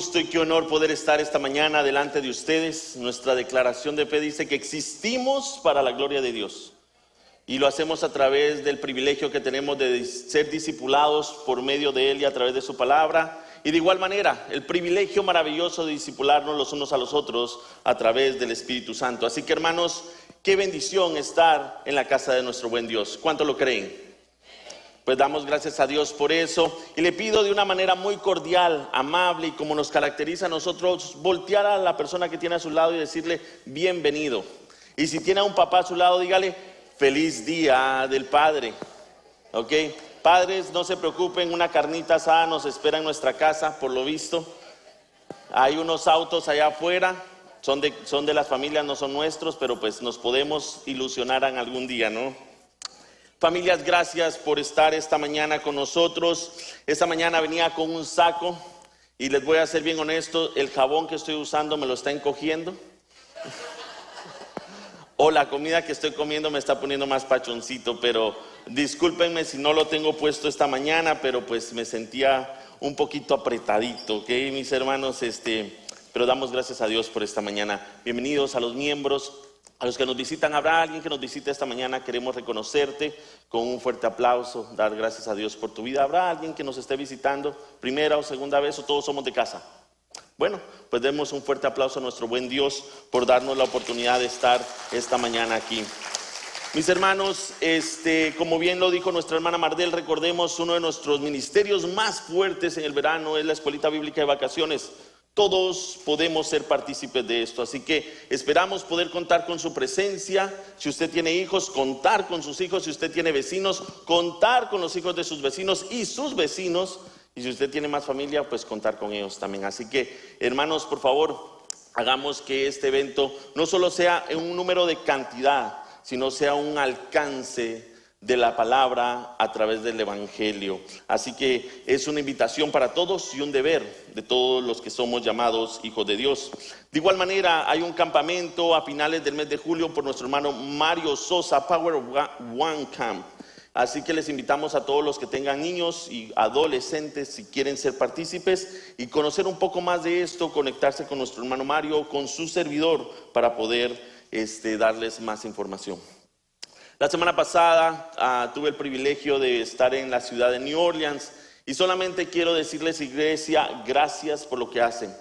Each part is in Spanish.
gusto y qué honor poder estar esta mañana delante de ustedes. Nuestra declaración de fe dice que existimos para la gloria de Dios. Y lo hacemos a través del privilegio que tenemos de ser discipulados por medio de Él y a través de su palabra. Y de igual manera, el privilegio maravilloso de discipularnos los unos a los otros a través del Espíritu Santo. Así que, hermanos, qué bendición estar en la casa de nuestro buen Dios. ¿Cuánto lo creen? Pues damos gracias a Dios por eso y le pido de una manera muy cordial, amable y como nos caracteriza a nosotros, voltear a la persona que tiene a su lado y decirle bienvenido. Y si tiene a un papá a su lado, dígale feliz día del Padre. ¿Ok? Padres, no se preocupen, una carnita asada nos espera en nuestra casa, por lo visto. Hay unos autos allá afuera, son de las familias, no son nuestros, pero pues nos podemos ilusionar en algún día, ¿no? Familias, gracias por estar esta mañana con nosotros. Esta mañana venía con un saco y les voy a ser bien honesto, el jabón que estoy usando me lo está encogiendo. O la comida que estoy comiendo me está poniendo más pachoncito, pero discúlpenme si no lo tengo puesto esta mañana, pero pues me sentía un poquito apretadito, ¿ok, mis hermanos? Pero damos gracias a Dios por esta mañana. Bienvenidos a los miembros. A los que nos visitan, habrá alguien que nos visite esta mañana, queremos reconocerte con un fuerte aplauso, dar gracias a Dios por tu vida. Habrá alguien que nos esté visitando, primera o segunda vez, o todos somos de casa. Bueno, pues demos un fuerte aplauso a nuestro buen Dios por darnos la oportunidad de estar esta mañana aquí. Mis hermanos, como bien lo dijo nuestra hermana Mardel, recordemos uno de nuestros ministerios más fuertes en el verano es la Escuelita Bíblica de Vacaciones. Todos podemos ser partícipes de esto, así que esperamos poder contar con su presencia. Si usted tiene hijos, contar con sus hijos. Si usted tiene vecinos, contar con los hijos de sus vecinos y sus vecinos. Y si usted tiene más familia, pues contar con ellos también. Así que, hermanos, por favor, hagamos que este evento no solo sea en un número de cantidad, sino sea un alcance de la palabra a través del Evangelio. Así que es una invitación para todos y un deber de todos los que somos llamados hijos de Dios. De igual manera, hay un campamento a finales del mes de julio por nuestro hermano Mario Sosa, Power of One Camp. Así que les invitamos a todos los que tengan niños y adolescentes, si quieren ser partícipes y conocer un poco más de esto, conectarse con nuestro hermano Mario, con su servidor, para poder darles más información. La semana pasada tuve el privilegio de estar en la ciudad de New Orleans y solamente quiero decirles, iglesia, gracias por lo que hacen.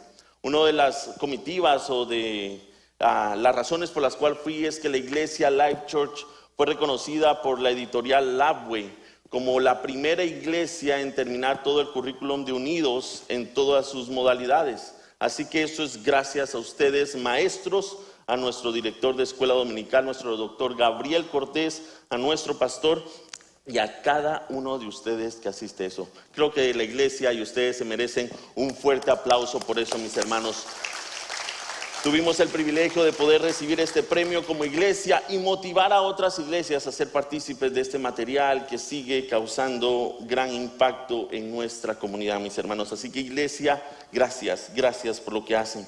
Una de las comitivas o de las razones por las cuales fui es que la iglesia Life Church fue reconocida por la editorial Labway como la primera iglesia en terminar todo el currículum de Unidos en todas sus modalidades. Así que eso es gracias a ustedes, maestros, a nuestro director de escuela dominical, nuestro doctor Gabriel Cortés, a nuestro pastor y a cada uno de ustedes que asiste a eso. Creo que la iglesia y ustedes se merecen un fuerte aplauso por eso, mis hermanos. Tuvimos el privilegio de poder recibir este premio como iglesia y motivar a otras iglesias a ser partícipes de este material que sigue causando gran impacto en nuestra comunidad, mis hermanos. Así que, iglesia, gracias por lo que hacen.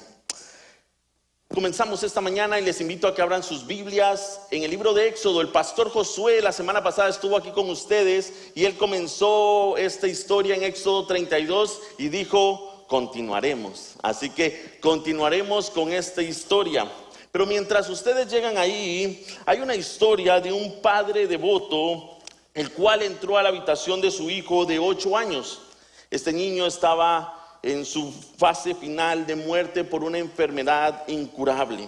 Comenzamos esta mañana y les invito a que abran sus Biblias en el libro de Éxodo. El pastor Josué la semana pasada estuvo aquí con ustedes y él comenzó esta historia en Éxodo 32 y dijo, continuaremos. Así que continuaremos con esta historia. Pero mientras ustedes llegan ahí, hay una historia de un padre devoto, el cual entró a la habitación de su hijo de 8 años. Este niño estaba en su fase final de muerte por una enfermedad incurable.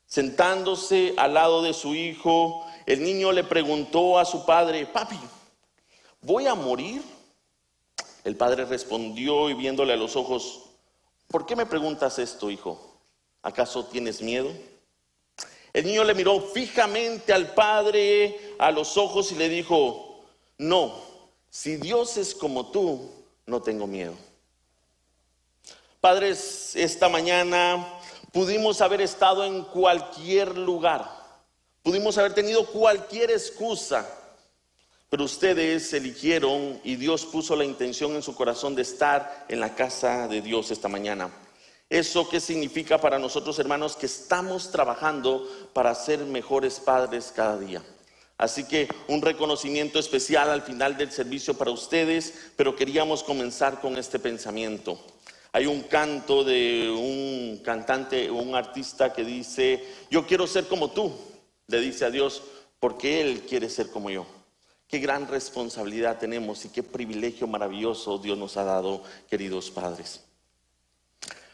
Sentándose al lado de su hijo, el niño le preguntó a su padre, papi, ¿voy a morir? El padre respondió y viéndole a los ojos, ¿por qué me preguntas esto, hijo? ¿Acaso tienes miedo? El niño le miró fijamente al padre a los ojos y le dijo, no, si Dios es como tú, no tengo miedo. Padres, esta mañana pudimos haber estado en cualquier lugar, pudimos haber tenido cualquier excusa, pero ustedes eligieron y Dios puso la intención en su corazón de estar en la casa de Dios esta mañana. ¿Eso qué significa para nosotros, hermanos? Que estamos trabajando para ser mejores padres cada día. Así que un reconocimiento especial al final del servicio para ustedes, pero queríamos comenzar con este pensamiento. Hay un canto de un cantante, un artista que dice: yo quiero ser como tú, le dice a Dios, porque Él quiere ser como yo. Qué gran responsabilidad tenemos y qué privilegio maravilloso Dios nos ha dado, queridos padres.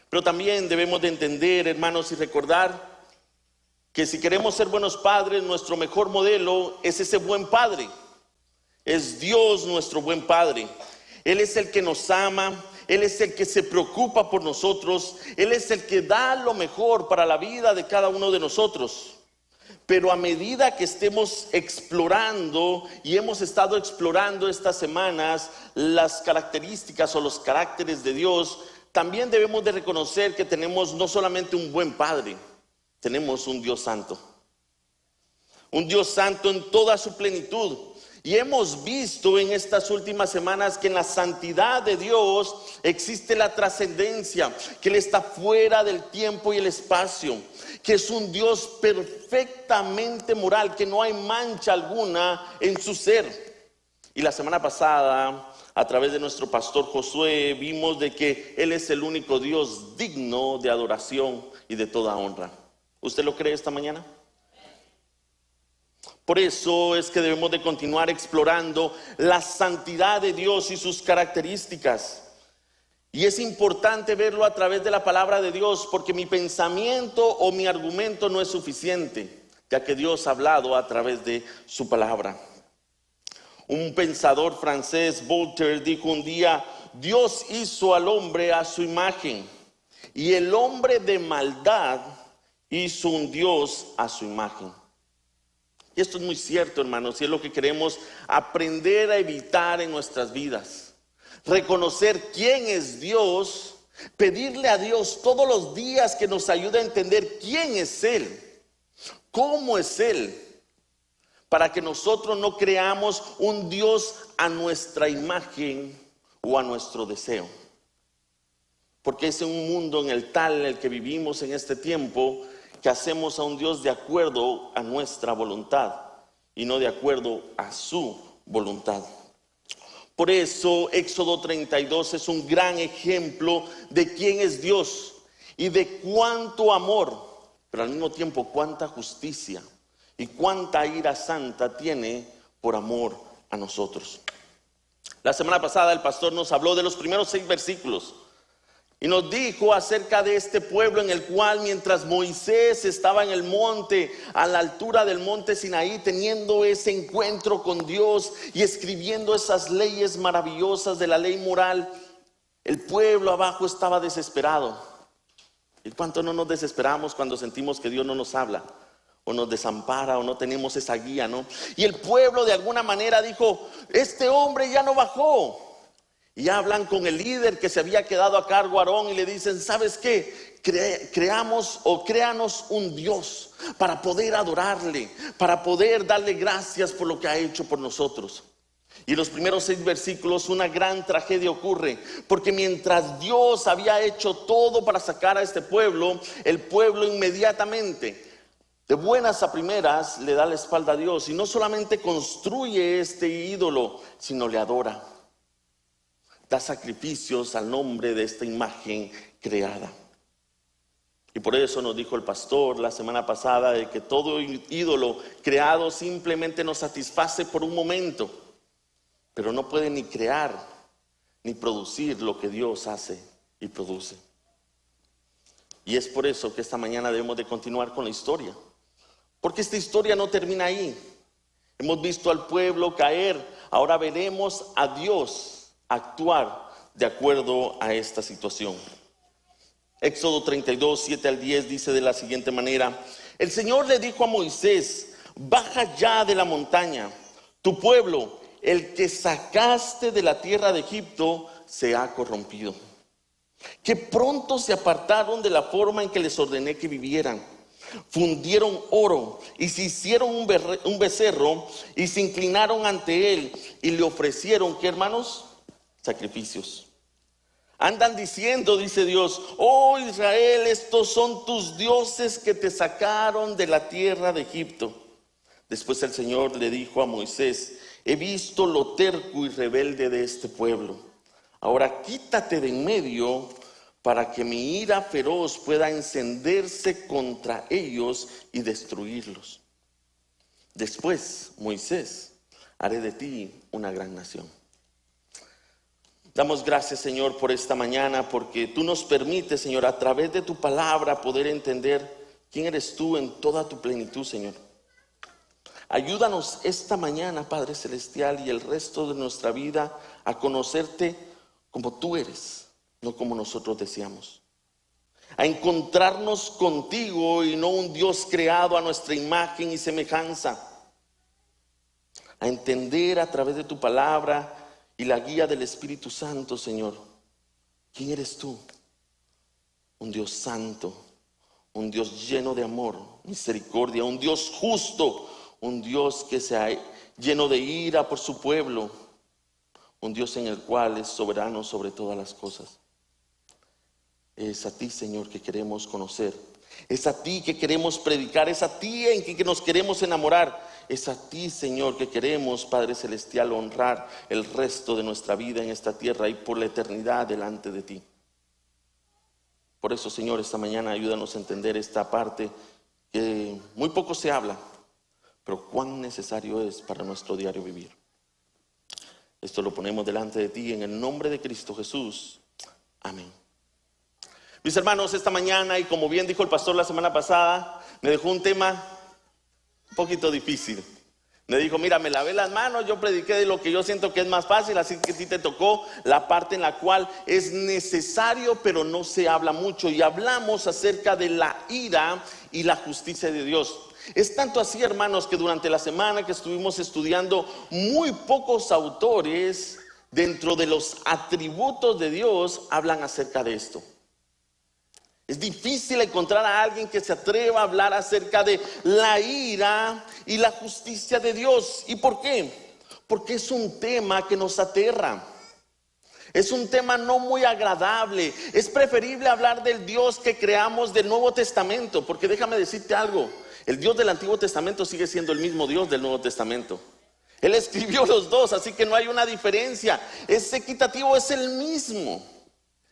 Pero también debemos de entender, hermanos, y recordar que si queremos ser buenos padres, nuestro mejor modelo es ese buen padre. Es Dios nuestro buen padre. Él es el que nos ama, Él es el que se preocupa por nosotros, Él es el que da lo mejor para la vida de cada uno de nosotros. Pero a medida que estemos explorando, y hemos estado explorando estas semanas, las características o los caracteres de Dios, también debemos de reconocer que tenemos no solamente un buen Padre, tenemos un Dios santo. Un Dios santo en toda su plenitud. Y hemos visto en estas últimas semanas que en la santidad de Dios existe la trascendencia, que Él está fuera del tiempo y el espacio, que es un Dios perfectamente moral, que no hay mancha alguna en su ser. Y la semana pasada, a través de nuestro pastor Josué, vimos de que Él es el único Dios digno de adoración y de toda honra. ¿Usted lo cree esta mañana? Por eso es que debemos de continuar explorando la santidad de Dios y sus características. Y es importante verlo a través de la palabra de Dios, porque mi pensamiento o mi argumento no es suficiente, ya que Dios ha hablado a través de su palabra. Un pensador francés, Voltaire, dijo un día: Dios hizo al hombre a su imagen, y el hombre de maldad hizo un Dios a su imagen. Y esto es muy cierto, hermanos, y es lo que queremos aprender a evitar en nuestras vidas. Reconocer quién es Dios, pedirle a Dios todos los días que nos ayude a entender quién es Él, cómo es Él, para que nosotros no creamos un Dios a nuestra imagen o a nuestro deseo. Porque es en un mundo en el que vivimos en este tiempo, que hacemos a un Dios de acuerdo a nuestra voluntad y no de acuerdo a su voluntad. Por eso Éxodo 32 es un gran ejemplo de quién es Dios y de cuánto amor, pero al mismo tiempo cuánta justicia y cuánta ira santa tiene por amor a nosotros. La semana pasada el pastor nos habló de los primeros 6 versículos. Y nos dijo acerca de este pueblo en el cual, mientras Moisés estaba en el monte, a la altura del monte Sinaí, teniendo ese encuentro con Dios y escribiendo esas leyes maravillosas de la ley moral, el pueblo abajo estaba desesperado. ¿Y cuánto no nos desesperamos cuando sentimos que Dios no nos habla, o nos desampara, o no tenemos esa guía, ¿no? Y el pueblo de alguna manera dijo: este hombre ya no bajó. Y hablan con el líder que se había quedado a cargo, Aarón, y le dicen: ¿sabes qué? Créanos un Dios para poder adorarle, para poder darle gracias por lo que ha hecho por nosotros. Y en los primeros 6 versículos una gran tragedia ocurre, porque mientras Dios había hecho todo para sacar a este pueblo, el pueblo inmediatamente, de buenas a primeras, le da la espalda a Dios, y no solamente construye este ídolo, sino le adora. Da sacrificios al nombre de esta imagen creada. Y por eso nos dijo el pastor la semana pasada de que todo ídolo creado simplemente nos satisface por un momento, pero no puede ni crear ni producir lo que Dios hace y produce. Y es por eso que esta mañana debemos de continuar con la historia, porque esta historia no termina ahí. Hemos visto al pueblo caer, ahora veremos a Dios actuar de acuerdo a esta situación. Éxodo 32, 7 al 10 dice de la siguiente manera: el Señor le dijo a Moisés: baja ya de la montaña, tu pueblo, el que sacaste de la tierra de Egipto, se ha corrompido. Que pronto se apartaron de la forma en que les ordené que vivieran. Fundieron oro y se hicieron un becerro y se inclinaron ante él y le ofrecieron, ¿qué, hermanos? Sacrificios. Andan diciendo, dice Dios: oh Israel, estos son tus dioses que te sacaron de la tierra de Egipto. Después el Señor le dijo a Moisés: he visto lo terco y rebelde de este pueblo. Ahora quítate de en medio, para que mi ira feroz pueda encenderse contra ellos y destruirlos. Después, Moisés, haré de ti una gran nación. Damos gracias, Señor, por esta mañana, porque tú nos permites, Señor, a través de tu palabra poder entender quién eres tú en toda tu plenitud, Señor. Ayúdanos esta mañana, Padre Celestial, y el resto de nuestra vida a conocerte como tú eres, no como nosotros deseamos. A encontrarnos contigo y no un Dios creado a nuestra imagen y semejanza. A entender a través de tu palabra y la guía del Espíritu Santo, Señor, ¿quién eres tú? Un Dios santo, un Dios lleno de amor, misericordia, un Dios justo, un Dios que sea lleno de ira por su pueblo, un Dios en el cual es soberano sobre todas las cosas. Es a ti, Señor, que queremos conocer. Es a ti que queremos predicar. Es a ti en que nos queremos enamorar. Es a ti, Señor, que queremos, Padre Celestial, honrar el resto de nuestra vida en esta tierra y por la eternidad delante de ti. Por eso, Señor, esta mañana ayúdanos a entender esta parte que muy poco se habla, pero cuán necesario es para nuestro diario vivir. Esto lo ponemos delante de ti en el nombre de Cristo Jesús. Amén. Mis hermanos, esta mañana, y como bien dijo el pastor la semana pasada, me dejó un tema un poquito difícil. Me dijo, mira, me lavé las manos, yo prediqué de lo que yo siento que es más fácil, así que a ti te tocó la parte en la cual es necesario, pero no se habla mucho. Y hablamos acerca de la ira y la justicia de Dios. Es tanto así, hermanos, que durante la semana que estuvimos estudiando, muy pocos autores dentro de los atributos de Dios hablan acerca de esto. Es difícil encontrar a alguien que se atreva a hablar acerca de la ira y la justicia de Dios. ¿Y por qué? Porque es un tema que nos aterra. Es un tema no muy agradable. Es preferible hablar del Dios que creamos del Nuevo Testamento. Porque déjame decirte algo. El Dios del Antiguo Testamento sigue siendo el mismo Dios del Nuevo Testamento. Él escribió los dos, así que no hay una diferencia. Es equitativo, es el mismo.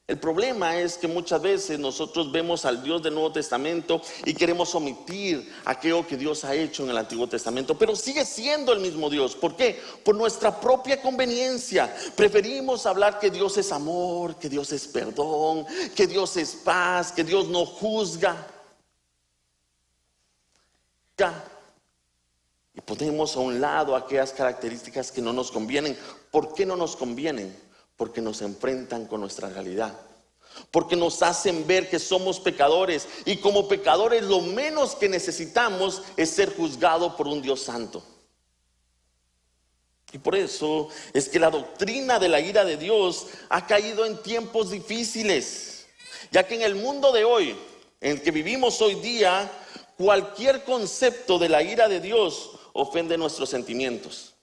El problema es que muchas veces nosotros vemos al Dios del Nuevo Testamento y queremos omitir aquello que Dios ha hecho en el Antiguo Testamento, pero sigue siendo el mismo Dios. ¿Por qué? Por nuestra propia conveniencia. Preferimos hablar que Dios es amor, que Dios es perdón, que Dios es paz, que Dios no juzga. Y ponemos a un lado aquellas características que no nos convienen. ¿Por qué no nos convienen? Porque nos enfrentan con nuestra realidad, porque nos hacen ver que somos pecadores, y como pecadores lo menos que necesitamos es ser juzgados por un Dios santo. Y por eso es que la doctrina de la ira de Dios ha caído en tiempos difíciles, ya que en el mundo de hoy, en el que vivimos hoy día, cualquier concepto de la ira de Dios ofende nuestros sentimientos,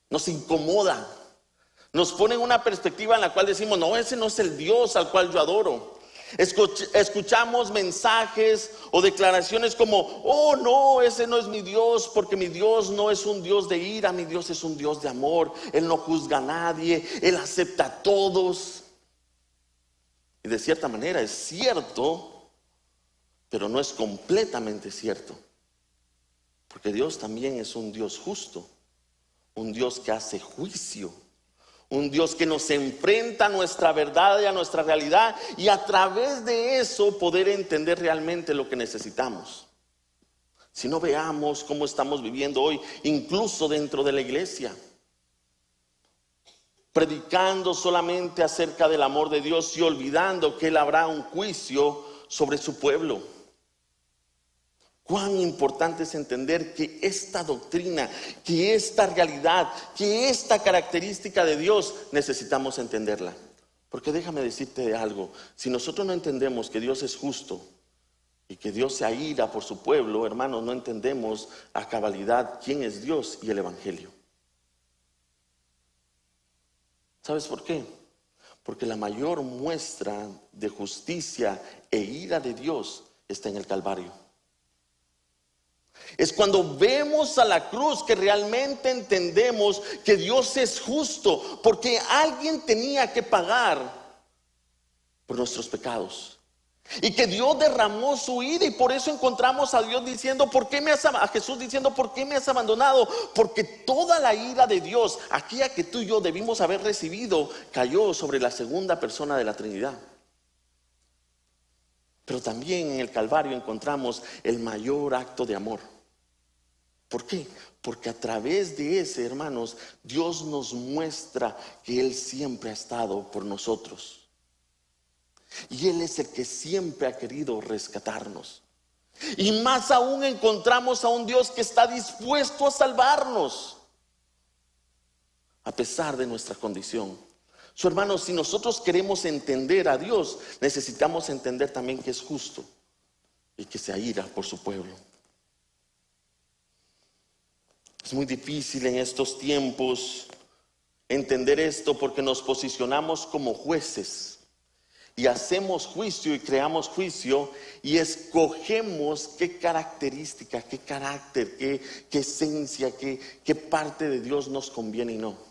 nos incomoda. Nos pone en una perspectiva en la cual decimos, no, ese no es el Dios al cual yo adoro. Escuchamos mensajes o declaraciones como, oh no, ese no es mi Dios, porque mi Dios no es un Dios de ira, mi Dios es un Dios de amor. Él no juzga a nadie, Él acepta a todos. Y de cierta manera es cierto, pero no es completamente cierto. Porque Dios también es un Dios justo, un Dios que hace juicio. Un Dios que nos enfrenta a nuestra verdad y a nuestra realidad, y a través de eso poder entender realmente lo que necesitamos. Si no, veamos cómo estamos viviendo hoy, incluso dentro de la iglesia, predicando solamente acerca del amor de Dios y olvidando que Él habrá un juicio sobre su pueblo. Cuán importante es entender que esta doctrina, que esta realidad, que esta característica de Dios, necesitamos entenderla. Porque déjame decirte algo, si nosotros no entendemos que Dios es justo y que Dios se aira por su pueblo, hermanos, no entendemos a cabalidad quién es Dios y el Evangelio. ¿Sabes por qué? Porque la mayor muestra de justicia e ira de Dios está en el Calvario. Es cuando vemos a la cruz que realmente entendemos que Dios es justo, porque alguien tenía que pagar por nuestros pecados. Y que Dios derramó su ira, y por eso encontramos a Dios diciendo, a Jesús diciendo, ¿por qué me has abandonado? Porque toda la ira de Dios, aquella que tú y yo debimos haber recibido, cayó sobre la segunda persona de la Trinidad. Pero también en el Calvario encontramos el mayor acto de amor. ¿Por qué? Porque a través de ese, hermanos, Dios nos muestra que Él siempre ha estado por nosotros. Y Él es el que siempre ha querido rescatarnos. Y más aún encontramos a un Dios que está dispuesto a salvarnos, a pesar de nuestra condición. Hermanos, si nosotros queremos entender a Dios, necesitamos entender también que es justo y que se aira por su pueblo. Es muy difícil en estos tiempos entender esto, porque nos posicionamos como jueces y hacemos juicio y creamos juicio y escogemos qué característica, qué carácter, qué esencia, qué parte de Dios nos conviene y no.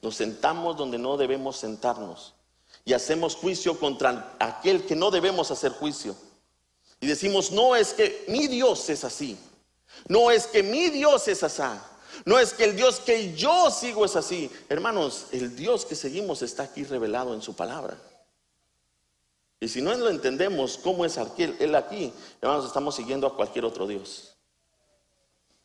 Nos sentamos donde no debemos sentarnos y hacemos juicio contra aquel que no debemos hacer juicio. Y decimos, no es que mi Dios es así, no es que mi Dios es así, no es que el Dios que yo sigo es así. Hermanos, el Dios que seguimos está aquí revelado en su palabra. Y si no lo entendemos cómo es Él aquí, hermanos, estamos siguiendo a cualquier otro Dios.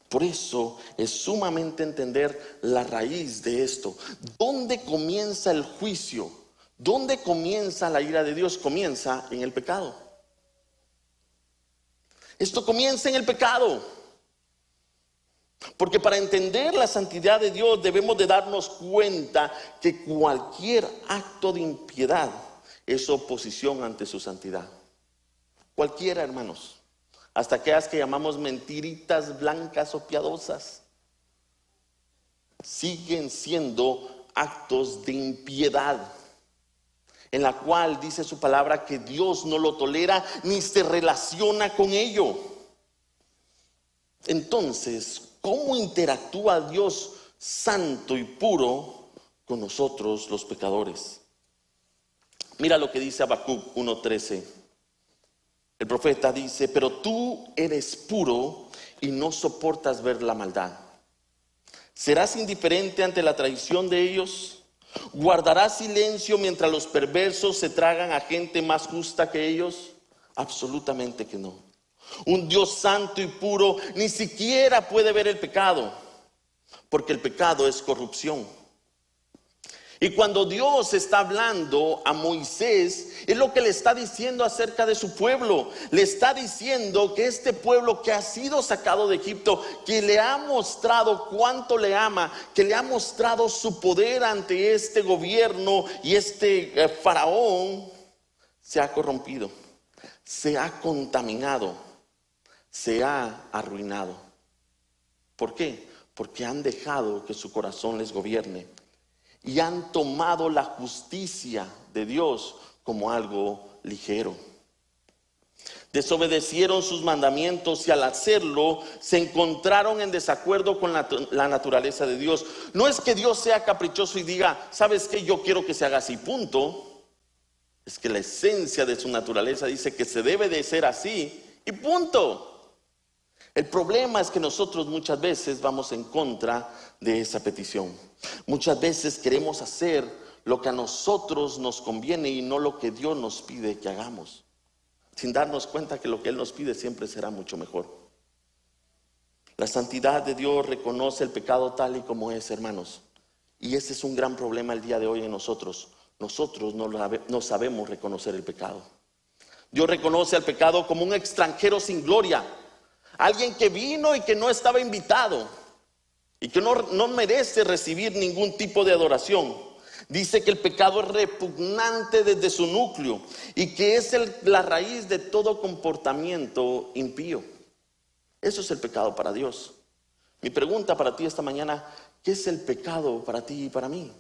Por eso es sumamente entender la raíz de esto. ¿Dónde comienza el juicio? ¿Dónde comienza la ira de Dios? Comienza en el pecado. Esto comienza en el pecado. Porque para entender la santidad de Dios debemos de darnos cuenta que cualquier acto de impiedad es oposición ante su santidad. Cualquiera, hermanos. Hasta aquellas que llamamos mentiritas blancas o piadosas, siguen siendo actos de impiedad, en la cual dice su palabra que Dios no lo tolera ni se relaciona con ello. Entonces, ¿cómo interactúa Dios santo y puro con nosotros los pecadores? Mira lo que dice Habacuc 1:13. El profeta dice, pero tú eres puro y no soportas ver la maldad. ¿Serás indiferente ante la traición de ellos? ¿Guardarás silencio mientras los perversos se tragan a gente más justa que ellos? Absolutamente que no. Un Dios santo y puro ni siquiera puede ver el pecado, porque el pecado es corrupción. Y cuando Dios está hablando a Moisés, es lo que le está diciendo acerca de su pueblo. Le está diciendo que este pueblo que ha sido sacado de Egipto, que le ha mostrado cuánto le ama, que le ha mostrado su poder ante este gobierno y este faraón, se ha corrompido, se ha contaminado, se ha arruinado. ¿Por qué? Porque han dejado que su corazón les gobierne. Y han tomado la justicia de Dios como algo ligero. Desobedecieron sus mandamientos y al hacerlo se encontraron en desacuerdo con la naturaleza de Dios. No es que Dios sea caprichoso y diga, ¿sabes qué? Yo quiero que se haga así, punto. Es que la esencia de su naturaleza dice que se debe de ser así y punto. El problema es que nosotros muchas veces vamos en contra de esa petición. Muchas veces queremos hacer lo que a nosotros nos conviene y no lo que Dios nos pide que hagamos, sin darnos cuenta que lo que Él nos pide siempre será mucho mejor. La santidad de Dios reconoce el pecado tal y como es, hermanos. Y ese es un gran problema el día de hoy en nosotros. Nosotros no sabemos reconocer el pecado. Dios reconoce al pecado como un extranjero sin gloria, alguien que vino y que no estaba invitado y que no merece recibir ningún tipo de adoración. Dice que el pecado es repugnante desde su núcleo y que es la raíz de todo comportamiento impío. Eso es el pecado para Dios. Mi pregunta para ti esta mañana, ¿qué es el pecado para ti y para mí?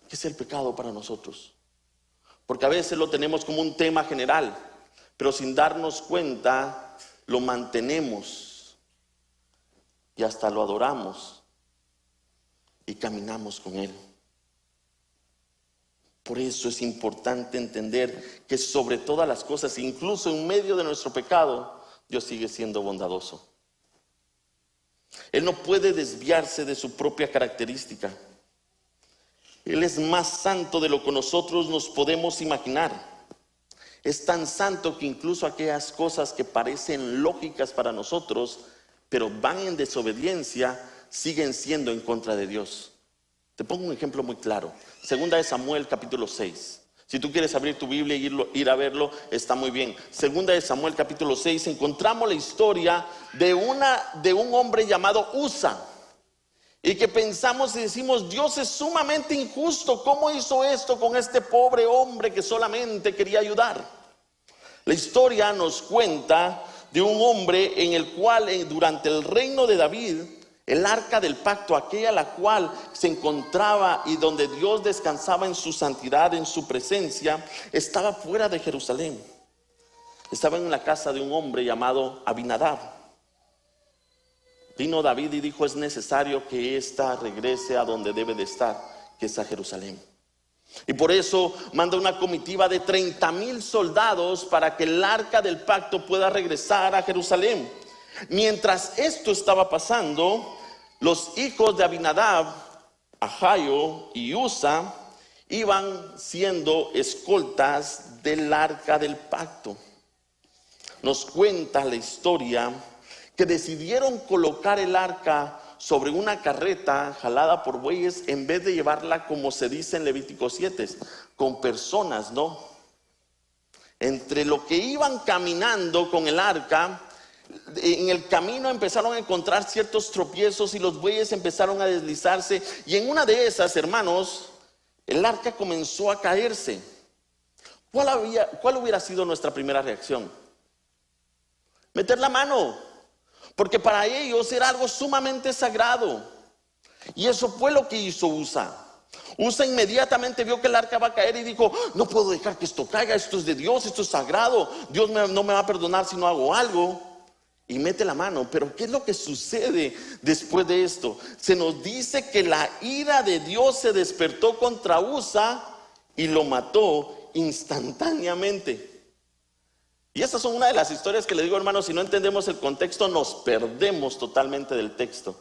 ¿Qué es el pecado para nosotros? Porque a veces lo tenemos como un tema general, pero sin darnos cuenta lo mantenemos y hasta lo adoramos y caminamos con Él. Por eso es importante entender que sobre todas las cosas, incluso en medio de nuestro pecado, Dios sigue siendo bondadoso. Él no puede desviarse de su propia característica. Él es más santo de lo que nosotros nos podemos imaginar. Es tan santo que incluso aquellas cosas que parecen lógicas para nosotros, pero van en desobediencia, siguen siendo en contra de Dios. Te pongo un ejemplo muy claro. Segunda de Samuel, capítulo 6. Si tú quieres abrir tu Biblia y ir a verlo, está muy bien. Segunda de Samuel, capítulo 6, encontramos la historia de un hombre llamado Usa. Y que pensamos y decimos, Dios es sumamente injusto. ¿Cómo hizo esto con este pobre hombre que solamente quería ayudar? La historia nos cuenta de un hombre en el cual durante el reino de David, el arca del pacto, aquella la cual se encontraba y donde Dios descansaba en su santidad, en su presencia, estaba fuera de Jerusalén. Estaba en la casa de un hombre llamado Abinadab. Vino David y dijo, es necesario que ésta regrese a donde debe de estar, que es a Jerusalén. Y por eso manda una comitiva de 30,000 soldados para que el arca del pacto pueda regresar a Jerusalén. Mientras esto estaba pasando, los hijos de Abinadab, Ahayo y Usa, iban siendo escoltas del arca del pacto. Nos cuenta la historia que decidieron colocar el arca sobre una carreta jalada por bueyes en vez de llevarla, como se dice en Levítico 7, con personas, ¿no? Entre lo que iban caminando con el arca, en el camino empezaron a encontrar ciertos tropiezos y los bueyes empezaron a deslizarse. Y en una de esas, hermanos, el arca comenzó a caerse. ¿Cuál hubiera sido nuestra primera reacción? Meter la mano, porque para ellos era algo sumamente sagrado. Y eso fue lo que hizo Usa. Usa inmediatamente vio que el arca va a caer y dijo, no puedo dejar que esto caiga, esto es de Dios, esto es sagrado, Dios no me va a perdonar si no hago algo. Y mete la mano. Pero ¿qué es lo que sucede después de esto? Se nos dice que la ira de Dios se despertó contra Usa y lo mató instantáneamente. Y estas son una de las historias que le digo, hermanos, si no entendemos el contexto nos perdemos totalmente del texto.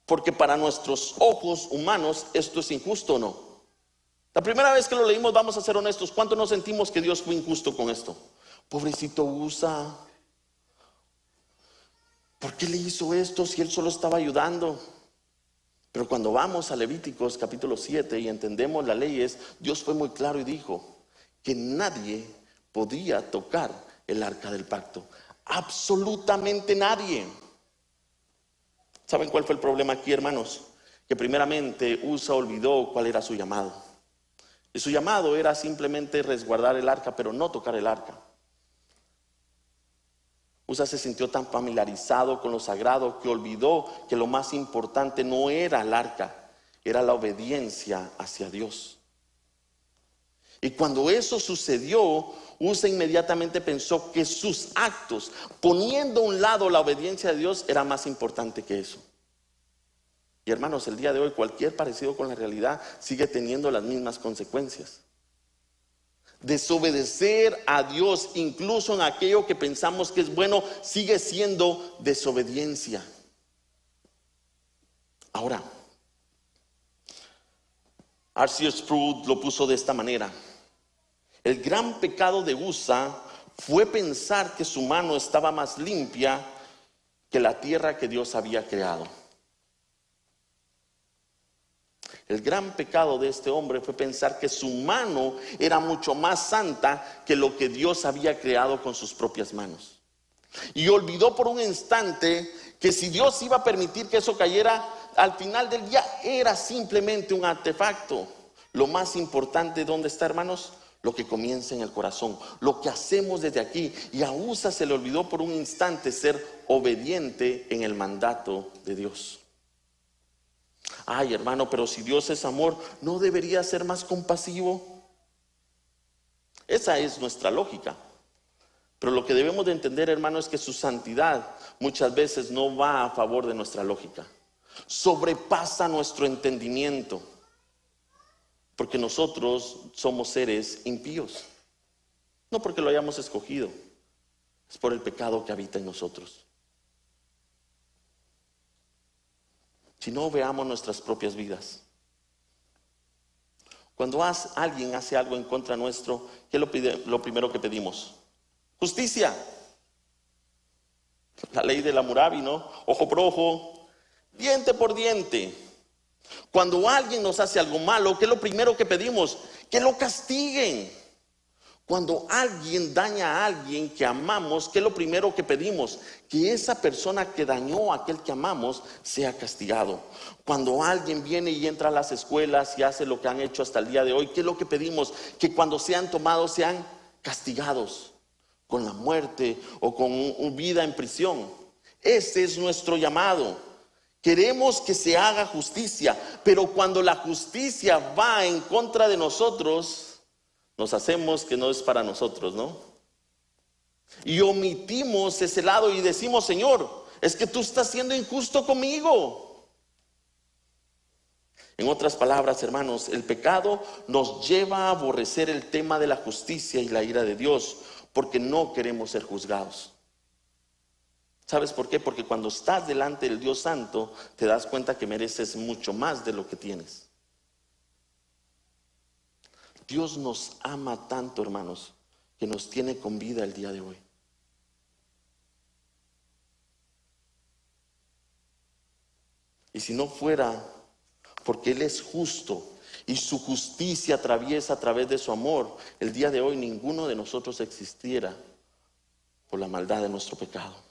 Porque para nuestros ojos humanos esto es injusto, ¿o no? La primera vez que lo leímos, vamos a ser honestos, ¿cuánto nos sentimos que Dios fue injusto con esto? Pobrecito Usa, ¿por qué le hizo esto si él solo estaba ayudando? Pero cuando vamos a Levíticos capítulo 7 y entendemos las leyes, Dios fue muy claro y dijo que nadie podía tocar el arca del pacto. Absolutamente nadie. ¿Saben cuál fue el problema aquí, hermanos? Que primeramente Usa olvidó cuál era su llamado. Y su llamado era simplemente resguardar el arca, pero no tocar el arca. Usa se sintió tan familiarizado con lo sagrado que olvidó que lo más importante no era el arca, era la obediencia hacia Dios. Y cuando eso sucedió, Usa inmediatamente pensó que sus actos, poniendo a un lado la obediencia a Dios, era más importante que eso. Y hermanos, el día de hoy cualquier parecido con la realidad sigue teniendo las mismas consecuencias. Desobedecer a Dios, incluso en aquello que pensamos que es bueno, sigue siendo desobediencia. Ahora, R.C. Sproul lo puso de esta manera: el gran pecado de Usa fue pensar que su mano estaba más limpia que la tierra que Dios había creado. El gran pecado de este hombre fue pensar que su mano era mucho más santa que lo que Dios había creado con sus propias manos. Y olvidó por un instante que si Dios iba a permitir que eso cayera, al final del día era simplemente un artefacto. Lo más importante, ¿dónde está, hermanos? Lo que comienza en el corazón, lo que hacemos desde aquí. Y a Usa se le olvidó por un instante ser obediente en el mandato de Dios. Ay, hermano, pero si Dios es amor, ¿no debería ser más compasivo? Esa es nuestra lógica. Pero lo que debemos de entender, hermano, es que su santidad muchas veces no va a favor de nuestra lógica. Sobrepasa nuestro entendimiento. porque nosotros somos seres impíos. No porque lo hayamos escogido, es por el pecado que habita en nosotros. Si no, veamos nuestras propias vidas. Cuando alguien hace algo en contra nuestro, ¿qué es lo primero que pedimos? Justicia. La ley de Hammurabi, ¿no? Ojo por ojo, diente por diente. Cuando alguien nos hace algo malo, ¿qué es lo primero que pedimos? Que lo castiguen. Cuando alguien daña a alguien que amamos, ¿qué es lo primero que pedimos? Que esa persona que dañó a aquel que amamos sea castigado. Cuando alguien viene y entra a las escuelas y hace lo que han hecho hasta el día de hoy, ¿qué es lo que pedimos? Que cuando sean tomados sean castigados con la muerte o con vida en prisión. Ese es nuestro llamado. Queremos que se haga justicia, pero cuando la justicia va en contra de nosotros, nos hacemos que no es para nosotros, ¿no? Y omitimos ese lado y decimos: Señor, es que tú estás siendo injusto conmigo. En otras palabras, hermanos, el pecado nos lleva a aborrecer el tema de la justicia y la ira de Dios, porque no queremos ser juzgados. ¿Sabes por qué? Porque cuando estás delante del Dios Santo, te das cuenta que mereces mucho más de lo que tienes. Dios nos ama tanto, hermanos, que nos tiene con vida el día de hoy. Y si no fuera porque Él es justo y su justicia atraviesa a través de su amor, el día de hoy ninguno de nosotros existiera por la maldad de nuestro pecado.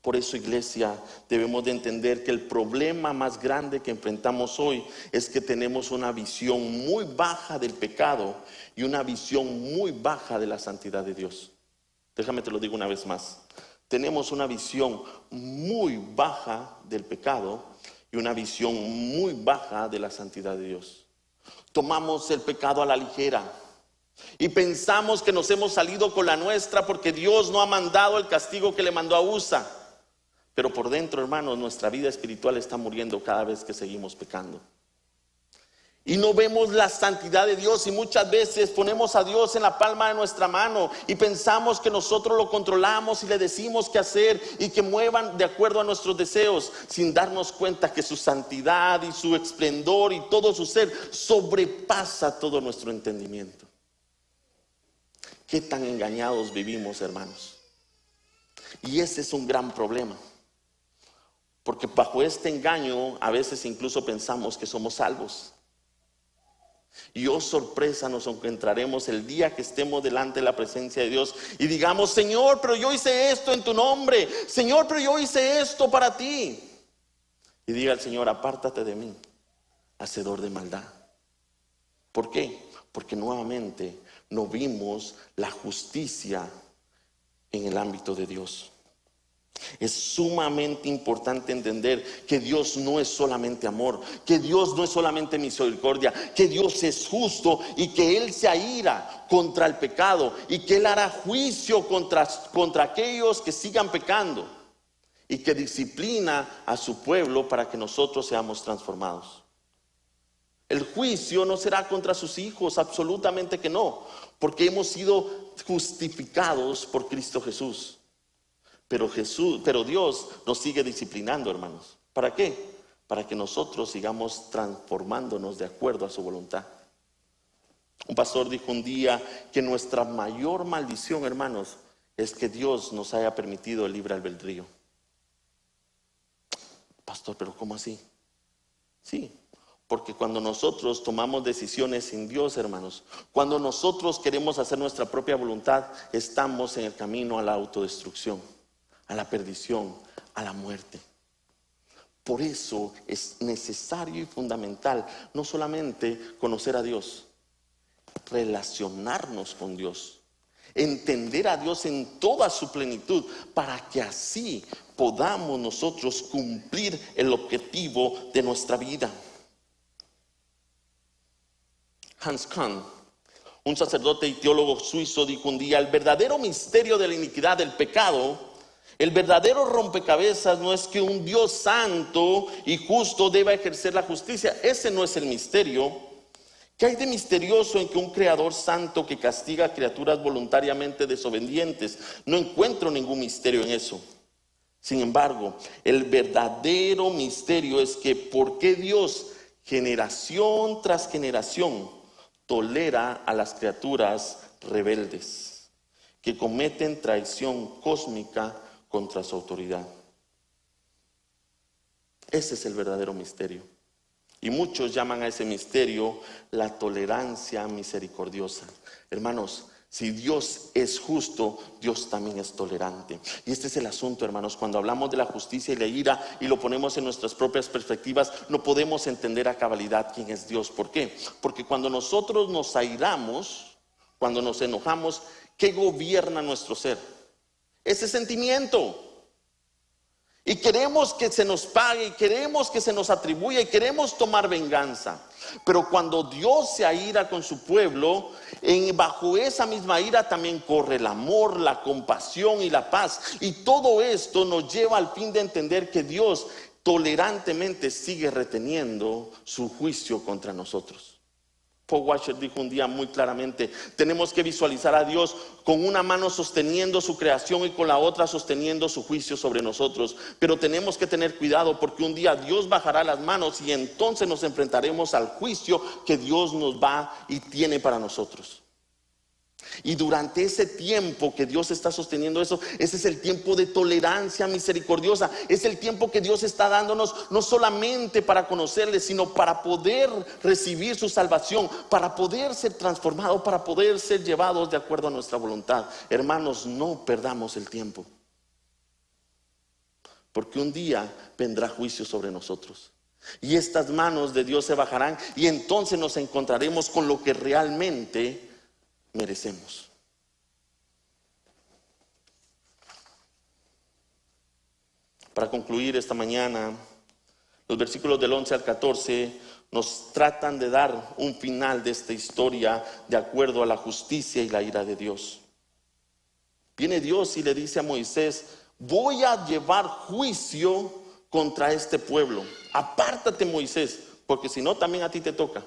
Por eso, iglesia, debemos de entender que el problema más grande que enfrentamos hoy es que tenemos una visión muy baja del pecado y una visión muy baja de la santidad de Dios. Déjame te lo digo una vez más. Tenemos una visión muy baja del pecado y una visión muy baja de la santidad de Dios. Tomamos el pecado a la ligera y pensamos que nos hemos salido con la nuestra porque Dios no ha mandado el castigo que le mandó a Usa. Pero por dentro, hermanos, nuestra vida espiritual está muriendo cada vez que seguimos pecando. Y no vemos la santidad de Dios, y muchas veces ponemos a Dios en la palma de nuestra mano y pensamos que nosotros lo controlamos y le decimos qué hacer y que muevan de acuerdo a nuestros deseos, sin darnos cuenta que su santidad y su esplendor y todo su ser sobrepasa todo nuestro entendimiento. Qué tan engañados vivimos, hermanos. Y ese es un gran problema. Porque bajo este engaño a veces incluso pensamos que somos salvos. Y oh sorpresa, nos encontraremos el día que estemos delante de la presencia de Dios y digamos: Señor, pero yo hice esto en tu nombre. Señor, pero yo hice esto para ti. Y diga el Señor: apártate de mí, hacedor de maldad. ¿Por qué? Porque nuevamente no vimos la justicia en el ámbito de Dios. Es sumamente importante entender que Dios no es solamente amor, que Dios no es solamente misericordia, que Dios es justo y que Él se aira contra el pecado y que Él hará juicio contra aquellos que sigan pecando y que disciplina a su pueblo para que nosotros seamos transformados. El juicio no será contra sus hijos, absolutamente que no, porque hemos sido justificados por Cristo Jesús. Pero Dios nos sigue disciplinando, hermanos. ¿Para qué? Para que nosotros sigamos transformándonos de acuerdo a su voluntad. Un pastor dijo un día que nuestra mayor maldición, hermanos, es que Dios nos haya permitido el libre albedrío. Pastor, ¿pero cómo así? Sí, porque cuando nosotros tomamos decisiones sin Dios, hermanos, cuando nosotros queremos hacer nuestra propia voluntad, estamos en el camino a la autodestrucción, a la perdición, a la muerte. Por eso es necesario y fundamental no solamente conocer a Dios, relacionarnos con Dios, entender a Dios en toda su plenitud, para que así podamos nosotros cumplir el objetivo de nuestra vida. Hans Kahn, un sacerdote y teólogo suizo, dijo un día: el verdadero misterio de la iniquidad del pecado, el verdadero rompecabezas, no es que un Dios santo y justo deba ejercer la justicia. Ese no es el misterio. ¿Qué hay de misterioso en que un creador santo que castiga a criaturas voluntariamente desobedientes? No encuentro ningún misterio en eso. Sin embargo, el verdadero misterio es que ¿por qué Dios, generación tras generación, tolera a las criaturas rebeldes que cometen traición cósmica contra su autoridad? Ese es el verdadero misterio. Y muchos llaman a ese misterio la tolerancia misericordiosa. Hermanos, si Dios es justo, Dios también es tolerante. Y este es el asunto, hermanos. Cuando hablamos de la justicia y la ira y lo ponemos en nuestras propias perspectivas, no podemos entender a cabalidad quién es Dios. ¿Por qué? Porque cuando nosotros nos airamos, cuando nos enojamos, ¿qué gobierna nuestro ser? Ese sentimiento. Y queremos que se nos pague, y queremos que se nos atribuya, y queremos tomar venganza. Pero cuando Dios se aira con su pueblo, bajo esa misma ira también corre el amor, la compasión y la paz. Y todo esto nos lleva al fin de entender que Dios tolerantemente sigue reteniendo su juicio contra nosotros. Paul Washer dijo un día muy claramente: tenemos que visualizar a Dios con una mano sosteniendo su creación y con la otra sosteniendo su juicio sobre nosotros. Pero tenemos que tener cuidado, porque un día Dios bajará las manos y entonces nos enfrentaremos al juicio que Dios nos va y tiene para nosotros. Y durante ese tiempo que Dios está sosteniendo eso, ese es el tiempo de tolerancia misericordiosa. Es el tiempo que Dios está dándonos, no solamente para conocerle, sino para poder recibir su salvación, para poder ser transformados, para poder ser llevados de acuerdo a nuestra voluntad. Hermanos, no perdamos el tiempo, porque un día vendrá juicio sobre nosotros. Y estas manos de Dios se bajarán, y entonces nos encontraremos con lo que realmente merecemos. Para concluir esta mañana, los versículos del 11 al 14 nos tratan de dar un final de esta historia de acuerdo a la justicia y la ira de Dios. Viene Dios y le dice a Moisés: voy a llevar juicio contra este pueblo. Apártate, Moisés, porque si no también a ti te toca.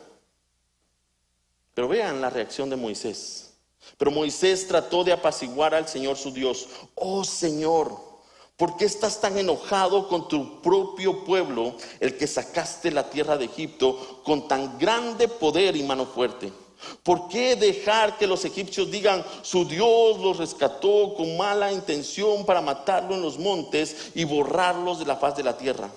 Pero vean la reacción de Moisés. Pero Moisés trató de apaciguar al Señor su Dios. Oh Señor, ¿por qué estás tan enojado con tu propio pueblo, el que sacaste la tierra de Egipto con tan grande poder y mano fuerte? ¿Por qué dejar que los egipcios digan: su Dios los rescató con mala intención para matarlo en los montes y borrarlos de la faz de la tierra?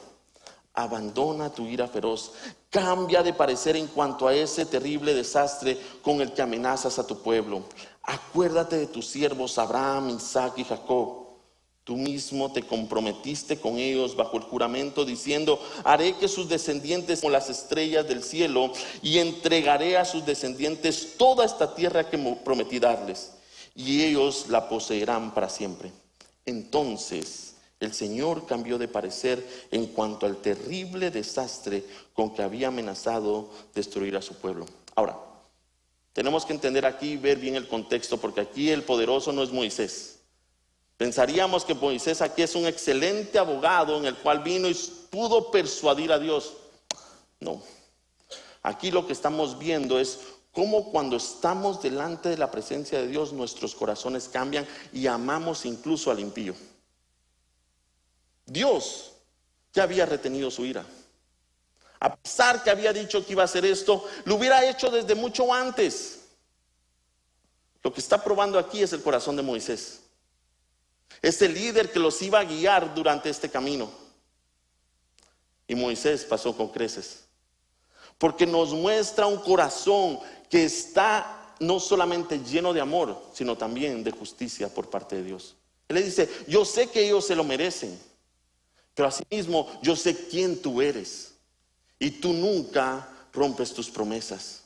Abandona tu ira feroz, cambia de parecer en cuanto a ese terrible desastre con el que amenazas a tu pueblo. Acuérdate de tus siervos Abraham, Isaac y Jacob. Tú mismo te comprometiste con ellos bajo el juramento diciendo: haré que sus descendientes como las estrellas del cielo, y entregaré a sus descendientes toda esta tierra que prometí darles, y ellos la poseerán para siempre. Entonces el Señor cambió de parecer en cuanto al terrible desastre con que había amenazado destruir a su pueblo. Ahora, tenemos que entender aquí y ver bien el contexto, porque aquí el poderoso no es Moisés. Pensaríamos que Moisés aquí es un excelente abogado en el cual vino y pudo persuadir a Dios. No. Aquí lo que estamos viendo es cómo cuando estamos delante de la presencia de Dios, nuestros corazones cambian y amamos incluso al impío. Dios ya había retenido su ira. A pesar que había dicho que iba a hacer esto, lo hubiera hecho desde mucho antes. Lo que está probando aquí es el corazón de Moisés. Es el líder que los iba a guiar durante este camino. Y Moisés pasó con creces, porque nos muestra un corazón que está no solamente lleno de amor, sino también de justicia por parte de Dios. Él le dice: yo sé que ellos se lo merecen, pero asimismo yo sé quién tú eres, y tú nunca rompes tus promesas.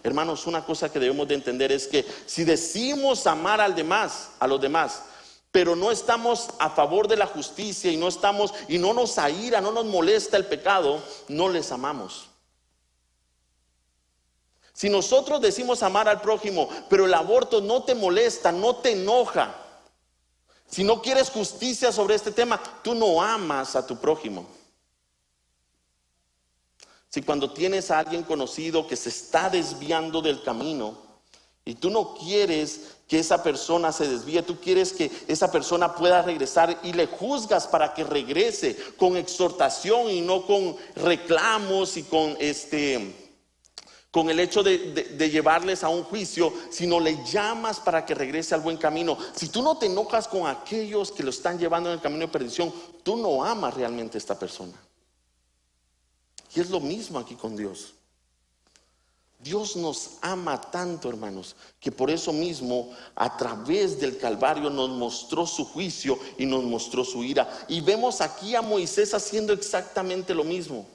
Hermanos, una cosa que debemos de entender es que si decimos amar a los demás, pero no estamos a favor de la justicia y no nos aira, no nos molesta el pecado, no les amamos. Si nosotros decimos amar al prójimo, pero el aborto no te molesta, no te enoja, si no quieres justicia sobre este tema, tú no amas a tu prójimo. Si cuando tienes a alguien conocido que se está desviando del camino y tú no quieres que esa persona se desvíe, tú quieres que esa persona pueda regresar y le juzgas para que regrese con exhortación y no con reclamos y con el hecho de llevarles a un juicio, sino le llamas para que regrese al buen camino. Si tú no te enojas con aquellos que lo están llevando en el camino de perdición, tú no amas realmente a esta persona. Y es lo mismo aquí con Dios. Dios nos ama tanto, hermanos, que por eso mismo a través del Calvario nos mostró su juicio y nos mostró su ira. Y vemos aquí a Moisés haciendo exactamente lo mismo.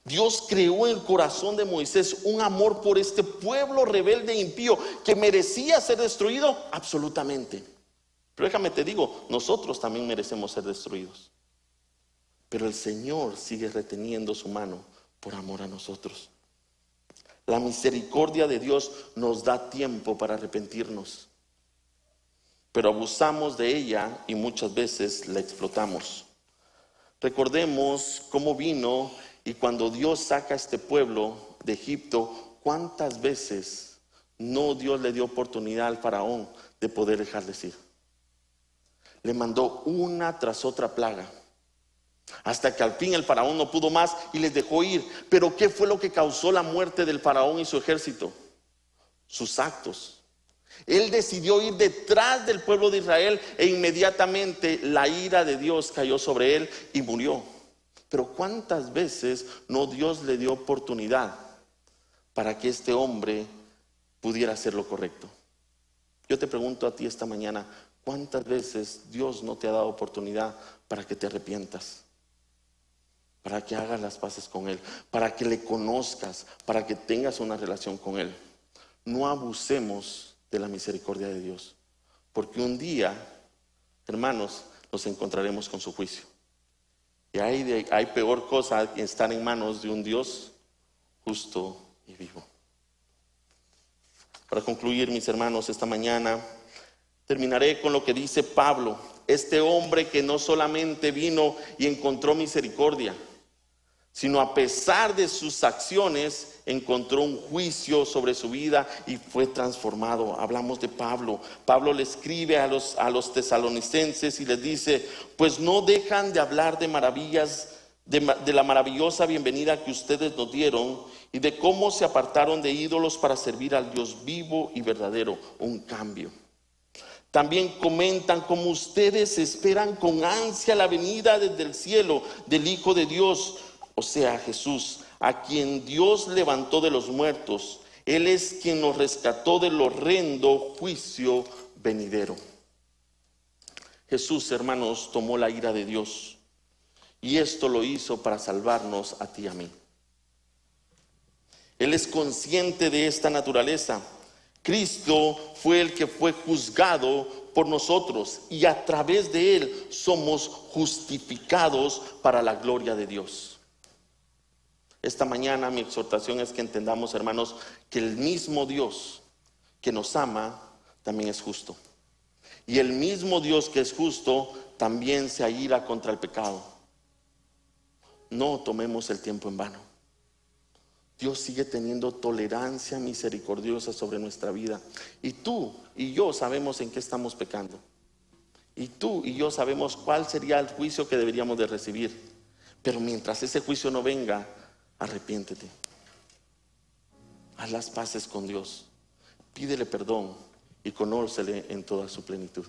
Dios creó en el corazón de Moisés un amor por este pueblo rebelde e impío que merecía ser destruido absolutamente. Pero déjame te digo, nosotros también merecemos ser destruidos. Pero el Señor sigue reteniendo su mano por amor a nosotros. La misericordia de Dios nos da tiempo para arrepentirnos, pero abusamos de ella y muchas veces la explotamos. Recordemos cómo vino y cuando Dios saca a este pueblo de Egipto, cuántas veces no Dios le dio oportunidad al faraón de poder dejarles ir. Le mandó una tras otra plaga, hasta que al fin el faraón no pudo más y les dejó ir. Pero ¿qué fue lo que causó la muerte del faraón y su ejército? Sus actos. Él decidió ir detrás del pueblo de Israel e inmediatamente la ira de Dios cayó sobre él y murió. Pero ¿cuántas veces no Dios le dio oportunidad para que este hombre pudiera hacer lo correcto? Yo te pregunto a ti esta mañana, ¿cuántas veces Dios no te ha dado oportunidad para que te arrepientas? Para que hagas las paces con Él, para que le conozcas, para que tengas una relación con Él. No abusemos de la misericordia de Dios, porque un día, hermanos, nos encontraremos con su juicio. Y hay peor cosa que estar en manos de un Dios justo y vivo. Para concluir, mis hermanos, esta mañana terminaré con lo que dice Pablo, este hombre que no solamente vino y encontró misericordia, sino a pesar de sus acciones encontró un juicio sobre su vida y fue transformado. Hablamos de Pablo. Pablo le escribe a los tesalonicenses y les dice: pues no dejan de hablar de maravillas, de la maravillosa bienvenida que ustedes nos dieron y de cómo se apartaron de ídolos para servir al Dios vivo y verdadero. Un cambio. También comentan cómo ustedes esperan con ansia la venida desde el cielo del Hijo de Dios, o sea, Jesús, a quien Dios levantó de los muertos. Él es quien nos rescató del horrendo juicio venidero. Jesús, hermanos, tomó la ira de Dios y esto lo hizo para salvarnos a ti y a mí. Él es consciente de esta naturaleza. Cristo fue el que fue juzgado por nosotros y a través de Él somos justificados para la gloria de Dios. Esta mañana mi exhortación es que entendamos, hermanos, que el mismo Dios que nos ama también es justo. Y el mismo Dios que es justo también se aira contra el pecado. No tomemos el tiempo en vano. Dios sigue teniendo tolerancia misericordiosa sobre nuestra vida. Y tú y yo sabemos en qué estamos pecando. Y tú y yo sabemos cuál sería el juicio que deberíamos de recibir. Pero mientras ese juicio no venga, arrepiéntete. Haz las paces con Dios. Pídele perdón y conócele en toda su plenitud.